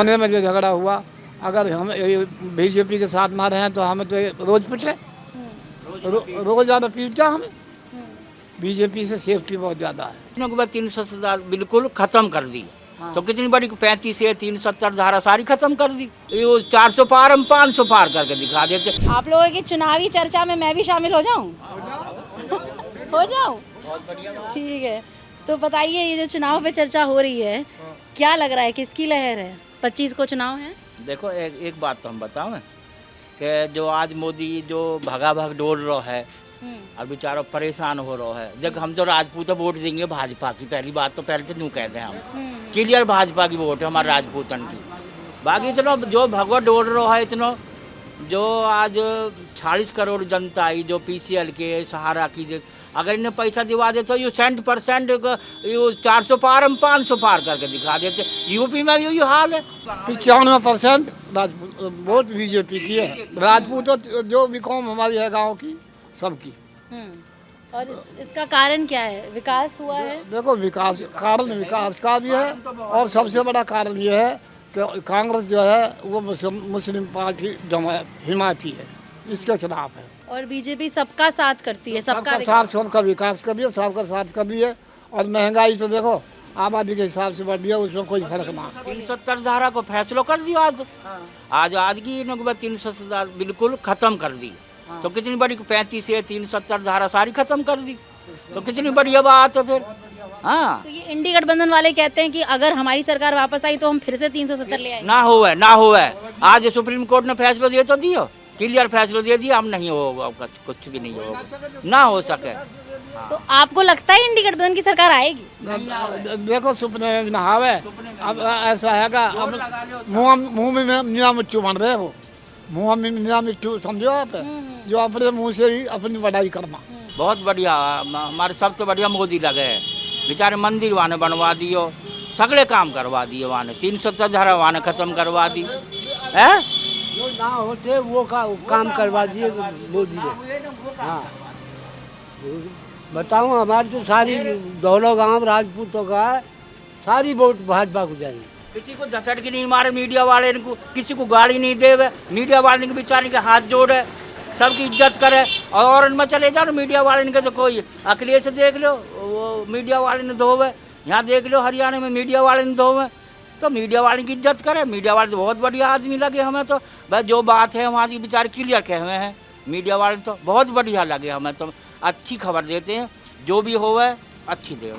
सोने में जो झगड़ा हुआ, अगर हम बीजेपी के साथ ना रहें तो हमें तो रोज पिटे, रोजाना पीटता हमें। बीजेपी से सेफ्टी बहुत ज़्यादा है। के बाद 370 बिल्कुल खत्म कर दी। तो कितनी बड़ी 35 से 370 धारा सारी खत्म कर दी। ये 400 पार हम 500 पार करके दिखा देते। आप लोगों की चुनावी चर्चा में मैं भी शामिल हो जाऊं? हो जाऊं? ठीक है, तो बताइए ये जो चुनाव पे चर्चा हो रही है, क्या लग रहा है किसकी लहर है? 25 को चुनाव है। देखो एक बात तो हम बताओ कि जो आज मोदी जो भगा भग डोल रहा है और बेचारा परेशान हो रहा है। देख हम तो राजपूत वोट देंगे भाजपा की, पहली बात तो पहले तो न्यू कहते हैं हम क्लियर भाजपा की वोट है हमारे राजपूतन की। बाकी इतना जो भगवा डोल रहा है, इतना जो आज 40 करोड़ जनता आई जो PCL के सहारा की, अगर इन्हें पैसा दिवा दे तो ये 100% ये 400 पार हम 500 पार करके दिखा देते। यूपी में यही हाल है। 95% वोट बीजेपी की है। राजपूत जो भी कौम हमारी है गांव की, सबकी। और इसका कारण क्या है? विकास हुआ है? देखो विकास का भी है, और सबसे बड़ा कारण ये है कि कांग्रेस जो है वो मुस्लिम पार्टी हिमायती है, इसके खिलाफ है। और बीजेपी सबका साथ करती है, सबका सबका विकास कर दिया, सबका साथ कर दिया। और महंगाई तो देखो आबादी के हिसाब से बढ़ दिया, उसमें कोई फर्क ना। 370 धारा को फैसला कर दिया आज की 370 बिल्कुल खत्म कर दी। तो कितनी बड़ी 35 से 370 धारा सारी खत्म कर दी। तो कितनी बढ़िया बात है फिर। हाँ, तो ये इंडी गठबंधन वाले कहते हैं कि अगर हमारी सरकार वापस आई तो हम फिर से 370 ले आएंगे। ना होवे। आज सुप्रीम कोर्ट ने फैसला दिया तो दियो, क्लियर फैसला दे दिया, हम नहीं होगा, कुछ भी नहीं होगा, ना हो सके। तो आपको लगता है इंडी गठबंधन की सरकार आएगी? देखो सपने में नहावे। अब ऐसा है का मुँह में मियाँ मिट्टू बन रहे हो, मुँह में मियाँ मिट्टू समझो आप, जो अपने मुँह से ही अपनी बढ़ाई करना। बहुत बढ़िया, हमारे सबसे बढ़िया मोदी लगे हैं। बेचारे मंदिर वाने बनवा दियो, सगले काम करवा दिए वाने, 370 धारा वाने खत्म करवा दी है। जो ना होते वो काम करवा दिए मोदी ने। हाँ बताऊँ, हमारी तो सारी दौलो गांव राजपूतों का सारी वोट भाजपा को जाएगी। किसी को धसट की नहीं मारे मीडिया वाले को, किसी को गाड़ी नहीं देवे, मीडिया वाले के बेचारे के हाथ जोड़े, सबकी इज्जत करे। और उनमें चले जाओ मीडिया वाले के तो कोई अखिलेश देख लो, वो मीडिया वाले ने धोवे, यहाँ देख लो हरियाणा में मीडिया वाले ने धोवे। तो मीडिया वाले की इज्जत करे। मीडिया वाले तो बहुत बढ़िया आदमी लगे हमें, तो भाई जो बात है वहाँ की बेचारे क्लियर कहे हुए हैं। मीडिया वाले तो बहुत बढ़िया लगे हमें, तो अच्छी खबर देते हैं, जो भी होवे अच्छी दे।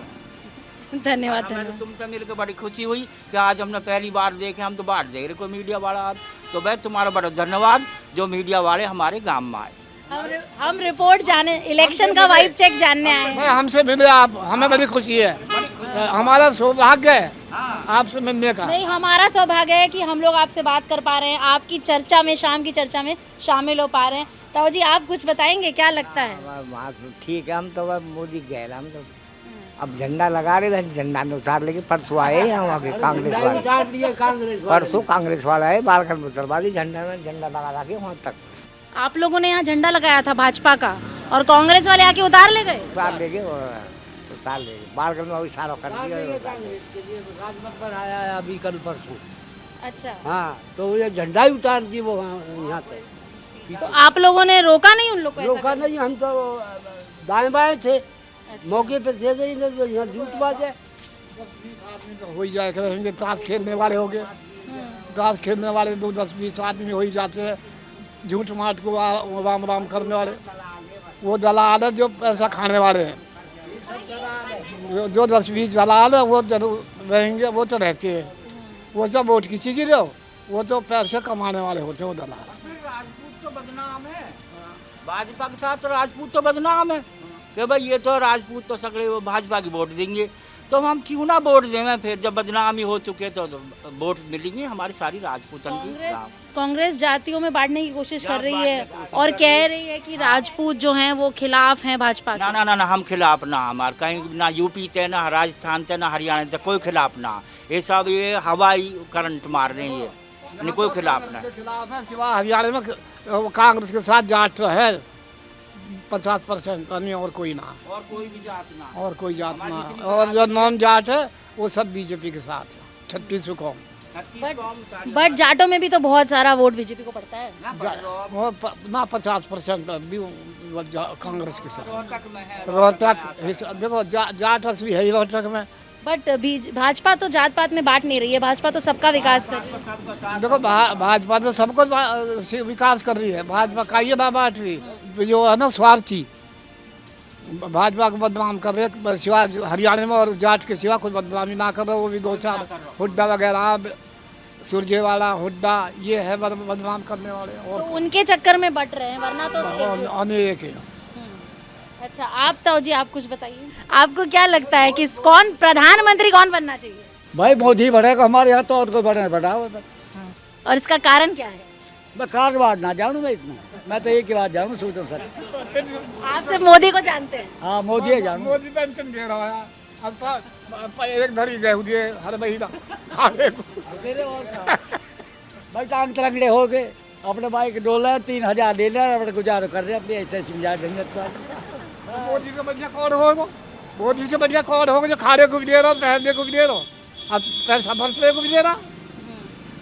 धन्यवाद। तुमसे मिलकर बड़ी खुशी हुई कि आज हमने पहली बार देखे, हम तो बात देख रहे कोई मीडिया वाला आज। तो भाई तुम्हारा बड़ा धन्यवाद जो मीडिया वाले हमारे गांव में आए। हम रिपोर्ट जाने, इलेक्शन का वाइब चेक जानने आए हैं। हमसे मिले आप, हमें बड़ी खुशी है, हमारा सौभाग्य है आपसे मिलने का। नहीं, हमारा सौभाग्य है कि हम लोग आपसे बात कर पा रहे हैं, आपकी चर्चा में, शाम की चर्चा में शामिल हो पा रहे हैं। ताऊ जी आप कुछ बताएंगे, क्या लगता है? ठीक है, हम तो मोदी गए, हम तो अब झंडा लगा रहे थे, झंडा में उतार लेके परसों आए हैं वहाँ के कांग्रेस वाले, परसों कांग्रेस वाला है बालकर में उतरवा दी झंडा में, झंडा लगा के वहाँ तक। आप लोगों ने यहाँ झंडा लगाया था भाजपा का, और कांग्रेस वाले आके उतार ले गए? उतार ले गए, बालकर में इशारा कर दिया। राजपथ पर आया है अभी कल परसों। अच्छा, हाँ, तो ये झंडा ही उतार दी वो यहाँ पे। तो आप लोगों ने रोका नहीं उन लोग को? रोका नहीं, हम तो दाएं बाएं थे। अच्छा। मौके पे थे नहीं, तो यहाँ झूठ बात है। हो ही जाए रहेंगे, ताश खेलने वाले हो गए, ताश खेलने वाले 10-20 आदमी हो ही जाते हैं, झूठ माट को राम राम करने वाले, वो दलाल है जो पैसा खाने वाले हैं। जो 10-20 दलाल है वो जरूर रहेंगे, वो तो रहते हैं। वो जब वोट किसी की दो, वो तो पैसे कमाने वाले होते हैं वो दलाल। राजपूत तो बदनाम है, भाजपा के साथ राजपूत तो बदनाम है कि भाई ये तो राजपूत तो सगले वो भाजपा की वोट देंगे। तो हम क्यों ना वोट देंगे फिर, जब बदनामी हो चुके तो वोट मिलेंगे हमारी सारी राजपूतन की। कांग्रेस जातियों में बांटने की कोशिश कर रही है और कह रही है कि राजपूत जो हैं वो खिलाफ हैं भाजपा के। ना हम खिलाफ ना, हमारे कहीं ना यूपी थे ना राजस्थान थे ना हरियाणा थे, कोई खिलाफ ना। ये सब ये हवाई करंट मार रहे हैं, ये कोई खिलाफ ना। खिलाफ है सिवा हरियाणा में कांग्रेस के साथ जाट तो है 50%, नहीं और कोई ना, और कोई भी जात ना, और कोई जात ना। और जो नॉन जाट है वो सब बीजेपी के साथ है, 36 कौम। बट जाटों में भी तो बहुत सारा वोट बीजेपी को पड़ता है। ना 50% भी कांग्रेस के साथ। रोहतक देखो जाट असली है ही रोहतक में। बट भाजपा तो जात पात में बांट नहीं रही है, भाजपा तो सबका विकास कर रही है। देखो भाजपा तो सबको विकास कर रही है, भाजपा का ये ना बांट रही जो है ना स्वार्थी भाजपा को बदनाम कर रहे सिवा हरियाणा में और जाट के सिवा कोई बदनामी ना कर रहे। वो भी दो चार हुड्डा वगैरह सुरजेवाला हुड्डा ये है बदनाम करने वाले तो उनके चक्कर में बट रहे हैं, वरना तो अनेक है। अच्छा आप तो जी आप कुछ बताइए, आपको क्या लगता है कि कौन प्रधानमंत्री कौन बनना चाहिए? भाई मोदी बढ़ेगा हमारे यहाँ तो और कोई बढ़े बढ़ाओ बस। और इसका कारण क्या है? मैं कार बात ना जानूँ मैं इतना, मैं तो एक ही बात जानूँ सोचो सर। आप सिर्फ मोदी को जानते हैं? हाँ मोदी है जानूँ। मोदी पेंशन दे रहा है अब एक धरी गए हर महीना खाने को। भाई टांग तलंगड़े हो गए अपने भाई के डोला 3000 ले लिया अपने गुजारो कर रहे अपनी ऐसे समझा देंगे। मोदी से बढ़िया कौन होगा? मोदी से बढ़िया कौन होगा जो खाने को भी दे रहा पहनने को भी दे रहा और पैसा भरने को भी दे रहा।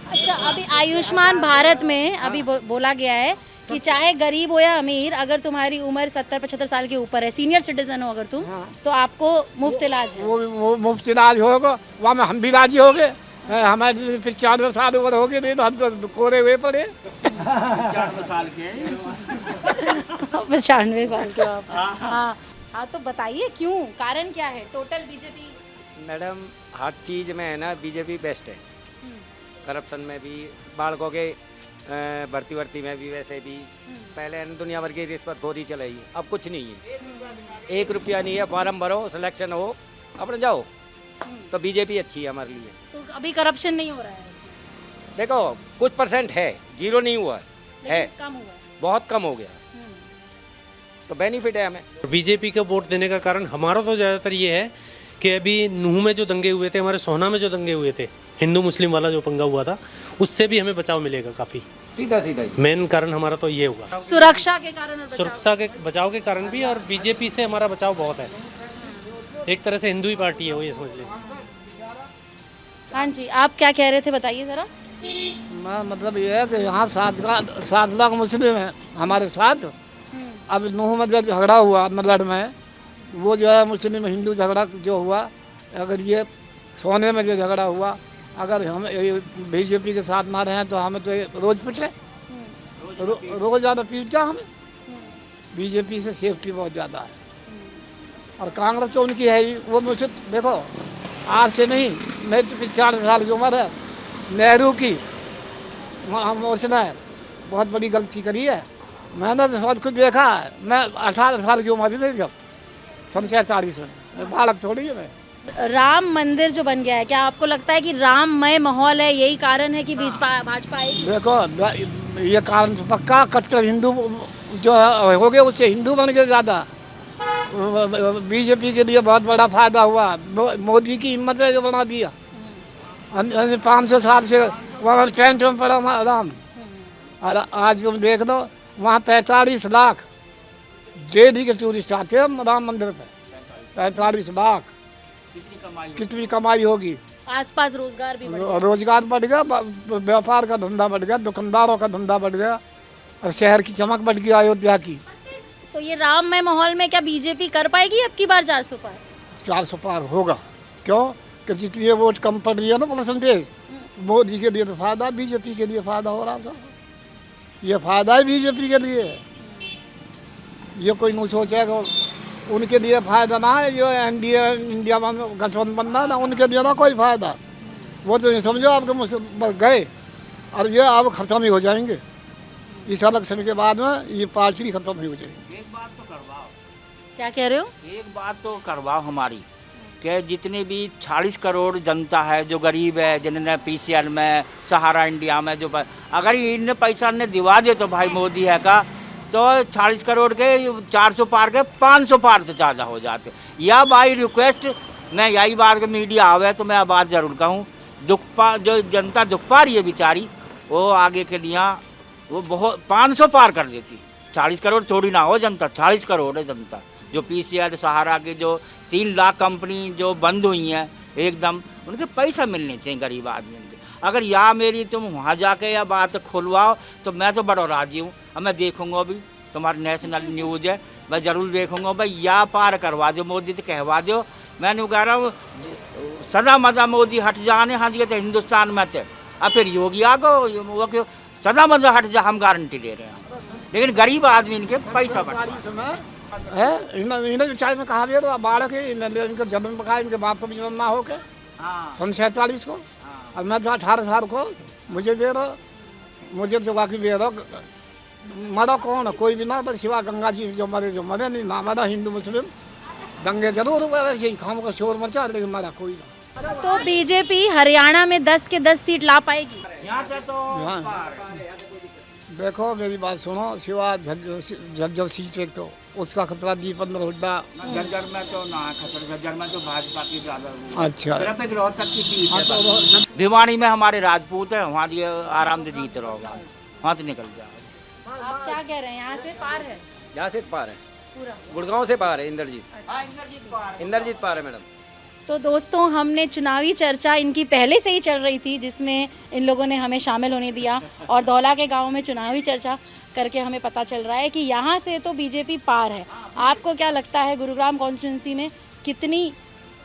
अच्छा अभी आयुष्मान भारत में अभी बोला गया है कि चाहे गरीब हो या अमीर, अगर तुम्हारी उम्र 70-75 साल के ऊपर है, सीनियर सिटीजन हो अगर तुम, तो आपको मुफ्त इलाज है। वो मुफ्त इलाज होगा, वहाँ में हम भी राजी हो गए। हमारे 95 साल उम्र हो गई नहीं तो हम तो कोरे हुए पड़े। 95 साल के 95 साल के आप। हाँ हाँ तो बताइए क्यों, कारण क्या है? टोटल बीजेपी मैडम हर चीज़ में है ना बीजेपी बेस्ट है। करप्शन में भी, बालकों के भर्ती में भी वैसे भी। पहले दुनिया भर की रिश्वतखोरी चलाई, अब कुछ नहीं है। 1 रुपया नहीं है, फॉर्म भरो सिलेक्शन हो अपने जाओ। तो बीजेपी अच्छी है हमारे लिए। तो अभी करप्शन नहीं हो रहा है? देखो कुछ % है, 0 नहीं हुआ है, कम हुआ है, बहुत कम हो गया, तो बेनिफिट है हमें। बीजेपी को वोट देने का कारण हमारा तो ज़्यादातर ये है कि अभी नूह में जो दंगे हुए थे, हमारे सोहना में जो दंगे हुए थे, हिंदू मुस्लिम वाला जो पंगा हुआ था, उससे भी हमें बचाव मिलेगा काफ़ी। सीधा सीधा ही मेन कारण हमारा तो ये होगा, सुरक्षा के कारण और बचाव। सुरक्षा के बचाव के कारण भी, और बीजेपी से हमारा बचाव बहुत है। एक तरह से हिंदू ही पार्टी है वो, ये समझ लें। हाँ जी आप क्या कह रहे थे बताइए ज़रा। मतलब ये है कि यहाँ 7 लाख मुस्लिम हैं हमारे साथ। अब नूह में जो झगड़ा हुआ नलड़ में, वो जो है मुस्लिम हिंदू झगड़ा जो हुआ, अगर ये सोने में जो झगड़ा हुआ, अगर हम बीजेपी के साथ ना रहें तो हमें तो रोज पिटे, रोज ज़्यादा पीटता हमें। बीजेपी से सेफ्टी बहुत ज़्यादा है और कांग्रेस तो उनकी है ही। वो मुझे देखो आज से नहीं, मैं तो 40 साल की उम्र है। नेहरू की उसने बहुत बड़ी गलती करी है, मैंने तो सब कुछ देखा है। मैं 18 साल की उम्र थी जब 47 में, बालक थोड़ी है मैं। राम मंदिर जो बन गया है, क्या आपको लगता है कि राममय माहौल है, यही कारण है कि भाजपा आएगी? देखो ये कारण तो पक्का, कट्टर हिंदू जो हो गए उससे हिंदू बन गए ज़्यादा। बीजेपी के लिए बहुत बड़ा फायदा हुआ, मोदी की हिम्मत है जो बना दिया। 500 साल से वहाँ टेंट में पड़ा राम, और आज तुम देख लो वहाँ 45 लाख डेली के टूरिस्ट आते हैं राम मंदिर पे। 45 लाख कितनी कमाई होगी। आसपास रोजगार भी बढ़ गया। रोजगार बढ़ गया, व्यापार का धंधा बढ़ गया, दुकानदारों का धंधा बढ़ गया, और शहर की चमक बढ़ गई अयोध्या की। तो ये राममय माहौल में क्या बीजेपी कर पाएगी अब की बार 400 पार? 400 पार होगा। क्यों कि जितनी वोट कम पड़ रही है ना परसेंटेज, मोदी के लिए तो फायदा, बीजेपी के लिए फायदा हो रहा सर। ये फायदा है बीजेपी के लिए, ये कोई नहीं सोचेगा उनके लिए फायदा ना है। ये एनडीए इंडिया में गठबंधन बनना ना, उनके लिए ना कोई फायदा। वो तो ये समझो आपके गए और ये अब ख़त्म ही हो जाएंगे। इस इलेक्शन के बाद में ये पार्टी भी ख़त्म ही हो जाएगी। एक बात तो करवाओ। क्या कह रहे हो? एक बात तो करवाओ हमारी, कि जितनी भी 40 करोड़ जनता है जो गरीब है, जिन्होंने पीसीआर में, सहारा इंडिया में जो अगर इन्हें पैसा ने दिवा दे तो भाई मोदी है का, तो 40 करोड़ के 400 पार के 500 पार से ज़्यादा हो जाते। या बाई रिक्वेस्ट मैं यही बार के मीडिया आवे तो मैं बात ज़रूर कहूँ, जो जनता दुख पा रही है बेचारी, वो आगे के लिए वो बहुत 500 पार कर देती। 40 करोड़ थोड़ी ना हो जनता, 40 करोड़ है जनता। जो पीसीआर सहारा के जो 3 लाख कंपनी जो बंद हुई हैं एकदम, उनके पैसा मिलने चाहिए गरीब आदमी के। अगर या मेरी तुम वहाँ जाके या बात खुलवाओ तो मैं तो बड़ा राजी हूँ। अब मैं देखूंगा भी, तुम्हारी नेशनल न्यूज़ है, मैं ज़रूर देखूंगा भाई, या पार करवा दो मोदी से, कहवा दो। मैं नहीं कह रहा हूँ सदा मजा मोदी हट जाने, हाँ जी तो हिंदुस्तान में थे, अब फिर योगी आ गो वो क्यों सदा मजा हट जा, हम गारंटी दे रहे हैं। लेकिन गरीब आदमी इनके पैसा बचा है इन्हें चाय में कहा भी तो बालक है, इनका जन्म पका, इनके बाप को भी जन्म ना हो के हाँ 47 को, अब मैं था 18 साल को, मुझे दे दो, मुझे जो बाकी दे दो। मरा कौन है? कोई भी ना, बस सिवा गंगा जी जो मरे नहीं ना मरा। हिंदू मुस्लिम दंगे जरूर हुए, वैसे ही खाम का शोर मचा, लेकिन मरा कोई ना। तो बीजेपी हरियाणा में 10 के 10 सीट ला पाएगी? यहाँ से तो देखो मेरी बात सुनो, सिवा झज्जर सीट एक तो उसका खतरा दीपेंद्र हुड्डा। झज्जर में तो ना खतर, झज्जर में तो भाजपा की ज्यादा। अच्छा सिर्फ एक रोहतक की सीट है। भिवानी में हमारे राजपूत है, वहाँ ये आराम से जीत रहोगा, वहाँ से निकल जाओ। आप क्या कह रहे हैं, यहाँ से पार है यहाँ से पार है, पूरा? गुड़गांव से पार है, इंद्रजीत पार है मैडम। तो दोस्तों, हमने चुनावी चर्चा इनकी पहले से ही चल रही थी, जिसमें इन लोगों ने हमें शामिल होने दिया, और धौला के गांव में चुनावी चर्चा करके हमें पता चल रहा है कि यहाँ से तो बीजेपी पार है। आपको क्या लगता है गुरुग्राम कॉन्स्टिट्यूंसी में कितनी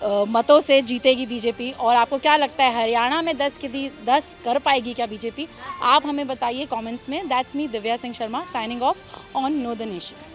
मतों से जीतेगी बीजेपी, और आपको क्या लगता है हरियाणा में 10 के 10 कर पाएगी क्या बीजेपी? आप हमें बताइए कमेंट्स में। That's me Divya Singh Sharma signing off on know the nation.